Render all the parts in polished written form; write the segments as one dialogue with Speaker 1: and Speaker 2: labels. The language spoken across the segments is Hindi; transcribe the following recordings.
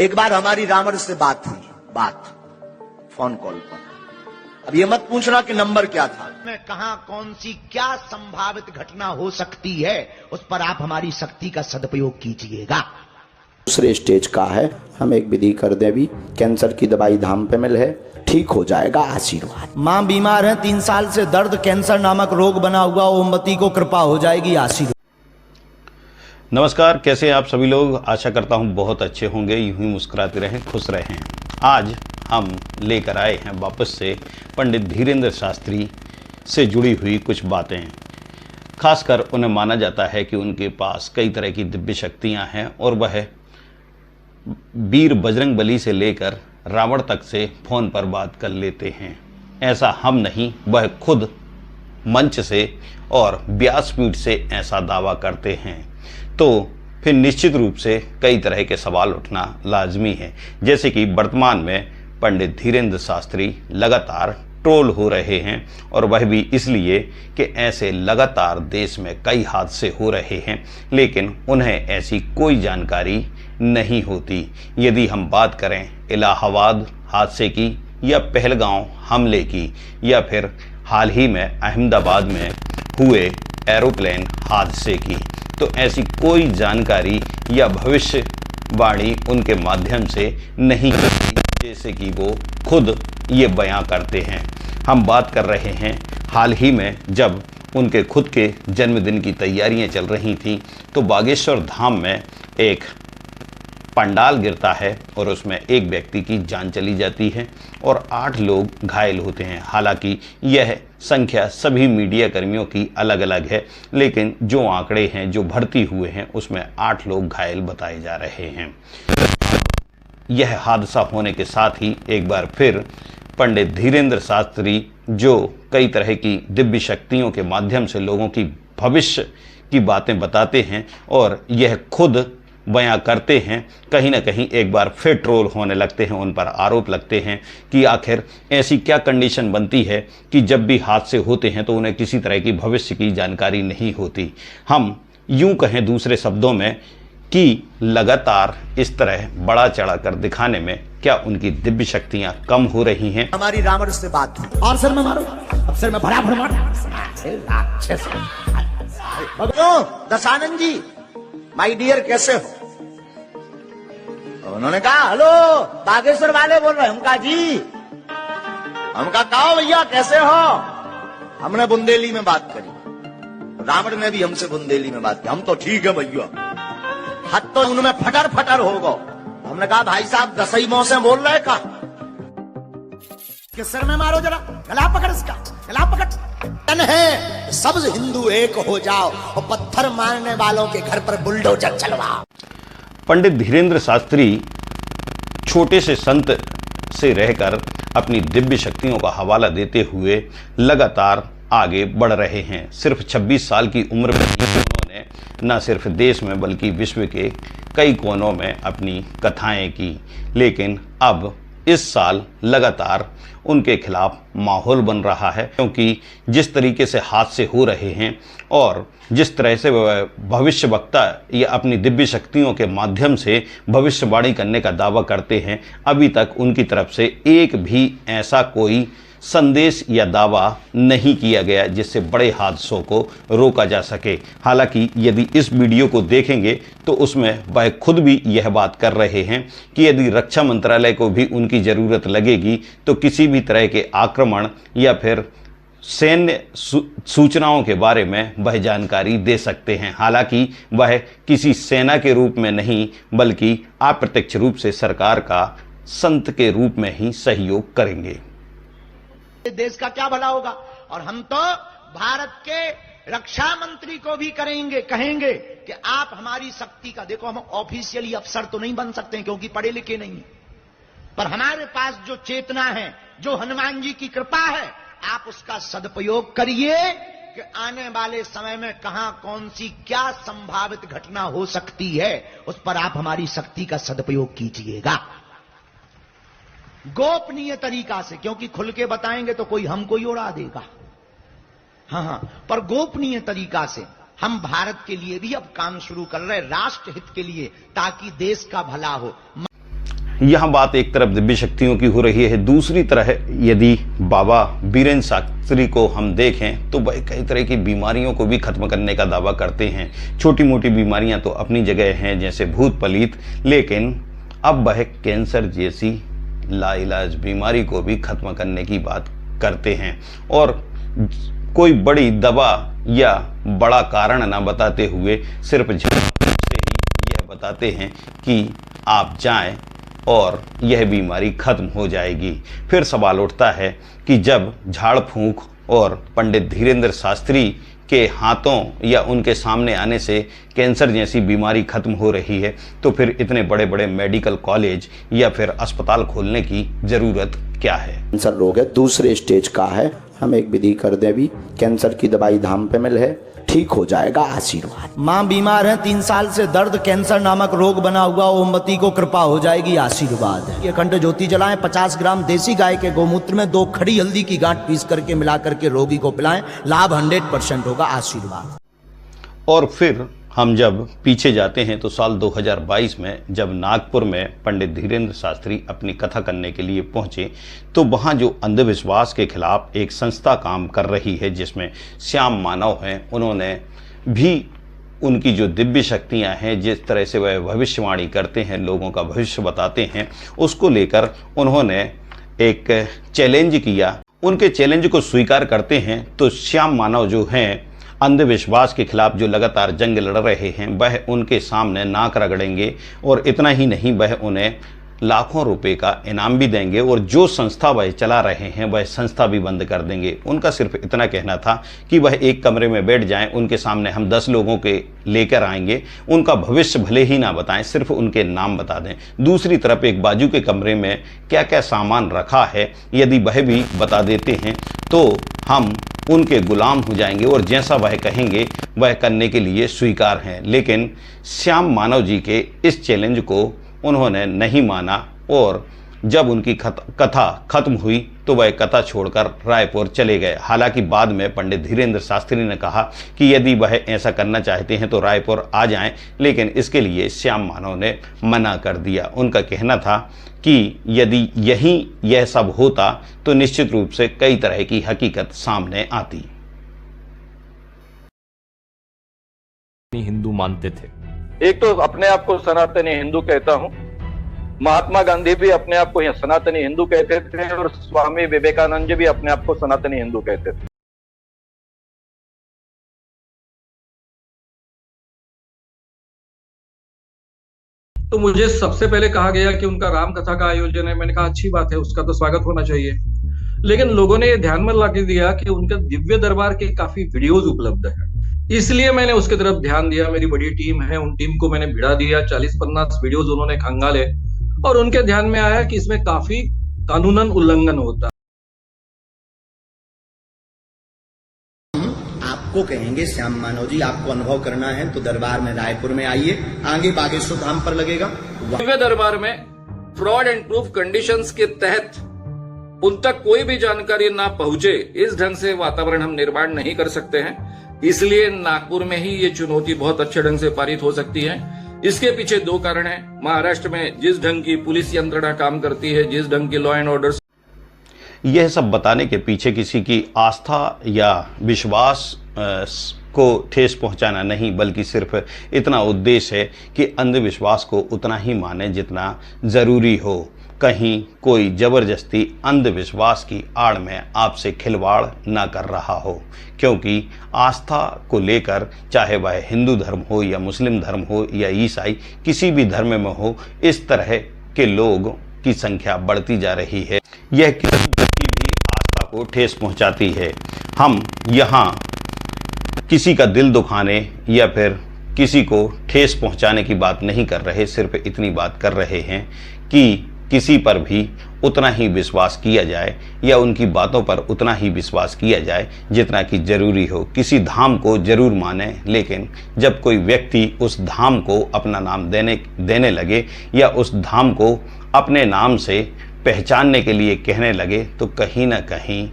Speaker 1: एक बार हमारी रावण से बात हुई, फोन कॉल पर। अब ये मत पूछना कि नंबर क्या था,
Speaker 2: में कहां कौन सी क्या संभावित घटना हो सकती है, उस पर आप हमारी शक्ति का सदुपयोग कीजिएगा।
Speaker 3: दूसरे स्टेज का है, हम एक विधि कर दें। अभी कैंसर की दवाई धाम पे मिल है, ठीक हो जाएगा, आशीर्वाद।
Speaker 4: माँ बीमार है, 3 साल से दर्द कैंसर नामक रोग बना हुआ, ओमवती को कृपा हो जाएगी, आशीर्वाद।
Speaker 5: नमस्कार, कैसे हैं आप सभी लोग। आशा करता हूं बहुत अच्छे होंगे, यूं ही मुस्कुराते रहें, खुश रहें। आज हम लेकर आए हैं वापस से पंडित धीरेंद्र शास्त्री से जुड़ी हुई कुछ बातें। खासकर उन्हें माना जाता है कि उनके पास कई तरह की दिव्य शक्तियां हैं और वह वीर बजरंगबली से लेकर रावण तक से फ़ोन पर बात कर लेते हैं। ऐसा हम नहीं, वह खुद मंच से और व्यासपीठ से ऐसा दावा करते हैं। तो फिर निश्चित रूप से कई तरह के सवाल उठना लाजमी है, जैसे कि वर्तमान में पंडित धीरेंद्र शास्त्री लगातार ट्रोल हो रहे हैं, और वह भी इसलिए कि ऐसे लगातार देश में कई हादसे हो रहे हैं, लेकिन उन्हें ऐसी कोई जानकारी नहीं होती। यदि हम बात करें इलाहाबाद हादसे की या पहलगांव हमले की या फिर हाल ही में अहमदाबाद में हुए एरोप्लेन हादसे की, तो ऐसी कोई जानकारी या भविष्यवाणी उनके माध्यम से नहीं होती, जैसे कि वो खुद ये बयां करते हैं। हम बात कर रहे हैं हाल ही में जब उनके खुद के जन्मदिन की तैयारियां चल रही थीं, तो बागेश्वर धाम में एक पंडाल गिरता है और उसमें एक व्यक्ति की जान चली जाती है और 8 लोग घायल होते हैं। हालांकि यह संख्या सभी मीडिया कर्मियों की अलग अलग है, लेकिन जो आंकड़े हैं, जो भर्ती हुए हैं, उसमें 8 लोग घायल बताए जा रहे हैं। यह हादसा होने के साथ ही एक बार फिर पंडित धीरेंद्र शास्त्री, जो कई तरह की दिव्य शक्तियों के माध्यम से लोगों की भविष्य की बातें बताते हैं और यह खुद बयां करते हैं, कहीं ना कहीं एक बार फिर ट्रोल होने लगते हैं। उन पर आरोप लगते हैं कि आखिर ऐसी क्या कंडीशन बनती है कि जब भी हादसे होते हैं तो उन्हें किसी तरह की भविष्य की जानकारी नहीं होती। हम यूं कहें दूसरे शब्दों में कि लगातार इस तरह बड़ा चढ़ा कर दिखाने में क्या उनकी दिव्य शक्तियां कम हो रही हैं।
Speaker 1: हमारी रावण से बात हुई,
Speaker 4: और सर में मारो, अब सर में भरा मारो।
Speaker 1: दशानंद जी, माय डियर, कैसे हो? उन्होंने कहा हेलो, बागेश्वर वाले बोल रहे हैं। हमका जी, हमका कहो भैया कैसे हो? हमने बुंदेली में बात करी, रावण ने भी हमसे बुंदेली में बात की। हम तो ठीक है भैया, हाथ तो उनमें फटर फटर हो गो। हमने कहा भाई साहब दसई मोह से बोल रहे का?
Speaker 4: कि सर में मारो जरा, गला पकड़ इसका, गला पकड़। तन है सब हिंदू एक हो जाओ और पत्थर मारने वालों के घर पर बुलडोजर चलवाओ।
Speaker 5: पंडित धीरेंद्र शास्त्री छोटे से संत से रहकर अपनी दिव्य शक्तियों का हवाला देते हुए लगातार आगे बढ़ रहे हैं। सिर्फ 26 साल की उम्र में उन्होंने न सिर्फ देश में बल्कि विश्व के कई कोनों में अपनी कथाएं की, लेकिन अब इस साल लगातार उनके खिलाफ माहौल बन रहा है, क्योंकि जिस तरीके से हादसे हो रहे हैं और जिस तरह से वह भविष्यवक्ता या अपनी दिव्य शक्तियों के माध्यम से भविष्यवाणी करने का दावा करते हैं, अभी तक उनकी तरफ से एक भी ऐसा कोई संदेश या दावा नहीं किया गया जिससे बड़े हादसों को रोका जा सके। हालांकि यदि इस वीडियो को देखेंगे तो उसमें वह खुद भी यह बात कर रहे हैं कि यदि रक्षा मंत्रालय को भी उनकी ज़रूरत लगेगी तो किसी भी तरह के आक्रमण या फिर सैन्य सूचनाओं के बारे में वह जानकारी दे सकते हैं। हालांकि वह किसी सेना के रूप में नहीं, बल्कि अप्रत्यक्ष रूप से सरकार का संत के रूप में ही सहयोग करेंगे।
Speaker 2: देश का क्या भला होगा। और हम तो भारत के रक्षा मंत्री को भी कहेंगे कि आप हमारी शक्ति का देखो। हम ऑफिशियली अफसर तो नहीं बन सकते क्योंकि पढ़े लिखे नहीं है, पर हमारे पास जो चेतना है, जो हनुमान जी की कृपा है, आप उसका सदुपयोग करिए कि आने वाले समय में कहां कौन सी क्या संभावित घटना हो सकती है, उस पर आप हमारी शक्ति का सदुपयोग कीजिएगा गोपनीय तरीका से। क्योंकि खुल के बताएंगे तो कोई हमको ही उड़ा देगा। हाँ, पर गोपनीय तरीका से हम भारत के लिए भी अब काम शुरू कर रहे हैं, राष्ट्र हित के लिए, ताकि देश का भला हो।
Speaker 5: यहाँ बात एक तरफ दिव्य शक्तियों की हो रही है, दूसरी तरह यदि बाबा बीरेंद्र शास्त्री को हम देखें तो वह कई तरह की बीमारियों को भी खत्म करने का दावा करते हैं। छोटी मोटी बीमारियां तो अपनी जगह हैं, जैसे भूत पलीत, लेकिन अब वह कैंसर जैसी लाइलाज बीमारी को भी खत्म करने की बात करते हैं और कोई बड़ी दवा या बड़ा कारण ना बताते हुए सिर्फ झाड़ फूंक से ही यह बताते हैं कि आप जाएं और यह बीमारी खत्म हो जाएगी। फिर सवाल उठता है कि जब झाड़ फूंक और पंडित धीरेंद्र शास्त्री के हाथों या उनके सामने आने से कैंसर जैसी बीमारी खत्म हो रही है, तो फिर इतने बड़े बड़े मेडिकल कॉलेज या फिर अस्पताल खोलने की जरूरत क्या है?
Speaker 3: कैंसर रोग है, दूसरे स्टेज का है, हम एक विधि कर दें अभी, कैंसर की दवाई धाम पे मिल है, ठीक हो जाएगा, आशीर्वाद।
Speaker 4: माँ बीमार है 3 साल से, दर्द कैंसर नामक रोग बना हुआ, ओमवती को कृपा हो जाएगी, आशीर्वाद। ये अखंड ज्योति जलाएं, 50 ग्राम देसी गाय के गोमूत्र में 2 खड़ी हल्दी की गांठ पीस करके मिला करके रोगी को पिलाएं, लाभ 100% होगा, आशीर्वाद।
Speaker 5: और फिर हम जब पीछे जाते हैं तो साल 2022 में जब नागपुर में पंडित धीरेंद्र शास्त्री अपनी कथा करने के लिए पहुंचे, तो वहां जो अंधविश्वास के खिलाफ एक संस्था काम कर रही है जिसमें श्याम मानव हैं, उन्होंने भी उनकी जो दिव्य शक्तियां हैं, जिस तरह से वह भविष्यवाणी करते हैं, लोगों का भविष्य बताते हैं, उसको लेकर उन्होंने एक चैलेंज किया। उनके चैलेंज को स्वीकार करते हैं तो श्याम मानव जो हैं अंधविश्वास के खिलाफ जो लगातार जंग लड़ रहे हैं, वह उनके सामने नाक रगड़ेंगे और इतना ही नहीं, वह उन्हें लाखों रुपए का इनाम भी देंगे और जो संस्था वह चला रहे हैं वह संस्था भी बंद कर देंगे। उनका सिर्फ इतना कहना था कि वह एक कमरे में बैठ जाएं, उनके सामने हम 10 लोगों के लेकर आएंगे, उनका भविष्य भले ही ना बताएं, सिर्फ उनके नाम बता दें। दूसरी तरफ एक बाजू के कमरे में क्या क्या सामान रखा है यदि वह भी बता देते हैं तो हम उनके गुलाम हो जाएंगे और जैसा वह कहेंगे वह करने के लिए स्वीकार हैं। लेकिन श्याम मानव जी के इस चैलेंज को उन्होंने नहीं माना और जब उनकी कथा खत्म हुई तो वह कथा छोड़कर रायपुर चले गए। हालांकि बाद में पंडित धीरेंद्र शास्त्री ने कहा कि यदि वह ऐसा करना चाहते हैं तो रायपुर आ जाएं, लेकिन इसके लिए श्याम मानव ने मना कर दिया। उनका कहना था कि यदि यह सब होता तो निश्चित रूप से कई तरह की हकीकत सामने आती।
Speaker 6: हिंदू मानते थे।
Speaker 7: एक तो अपने आप को सनातनी हिंदू कहता हूं, महात्मा गांधी भी अपने आप को सनातनी हिंदू कहते थे और स्वामी विवेकानंद जी भी अपने आप को सनातनी हिंदू कहते थे।
Speaker 6: तो मुझे सबसे पहले कहा गया कि उनका राम कथा का आयोजन है। मैंने कहा अच्छी बात है, उसका तो स्वागत होना चाहिए। लेकिन लोगों ने ये ध्यान में लाके दिया कि उनके दिव्य दरबार के काफी वीडियोज उपलब्ध है, इसलिए मैंने उसके तरफ ध्यान दिया। मेरी बड़ी टीम है, उन टीम को मैंने भिड़ा दिया। 40-50 वीडियोज उन्होंने खंगाले और उनके ध्यान में आया कि इसमें काफी कानूनन उल्लंघन होता है।
Speaker 4: आपको कहेंगे श्याम मानव जी, आपको अनुभव करना है तो दरबार में रायपुर में आइए, आगे बागेश्वर धाम पर लगेगा।
Speaker 6: दिव्य दरबार में फ्रॉड एंड प्रूफ कंडीशंस के तहत उन तक कोई भी जानकारी ना पहुंचे, इस ढंग से वातावरण हम निर्माण नहीं कर सकते हैं। इसलिए नागपुर में ही ये चुनौती बहुत अच्छे ढंग से पारित हो सकती है। इसके पीछे 2 कारण हैं। महाराष्ट्र में जिस ढंग की पुलिस यंत्रणा काम करती है, जिस ढंग की लॉ एंड ऑर्डर,
Speaker 5: यह सब बताने के पीछे किसी की आस्था या विश्वास को ठेस पहुंचाना नहीं, बल्कि सिर्फ इतना उद्देश्य है कि अंधविश्वास को उतना ही माने जितना जरूरी हो। कहीं कोई जबरदस्ती अंधविश्वास की आड़ में आपसे खिलवाड़ ना कर रहा हो, क्योंकि आस्था को लेकर चाहे वह हिंदू धर्म हो या मुस्लिम धर्म हो या ईसाई, किसी भी धर्म में हो, इस तरह के लोग की संख्या बढ़ती जा रही है। यह किसी की भी आस्था को ठेस पहुंचाती है। हम यहाँ किसी का दिल दुखाने या फिर किसी को ठेस पहुंचाने की बात नहीं कर रहे, सिर्फ इतनी बात कर रहे हैं कि किसी पर भी उतना ही विश्वास किया जाए या उनकी बातों पर उतना ही विश्वास किया जाए जितना कि जरूरी हो। किसी धाम को जरूर माने, लेकिन जब कोई व्यक्ति उस धाम को अपना नाम देने लगे या उस धाम को अपने नाम से पहचानने के लिए कहने लगे तो कहीं ना कहीं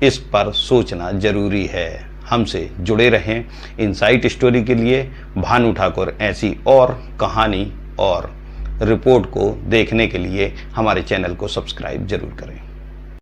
Speaker 5: इस पर सोचना जरूरी है। हमसे जुड़े रहें इनसाइट स्टोरी के लिए। भानु ठाकुर ऐसी और कहानी और रिपोर्ट को देखने के लिए हमारे चैनल को सब्सक्राइब जरूर करें।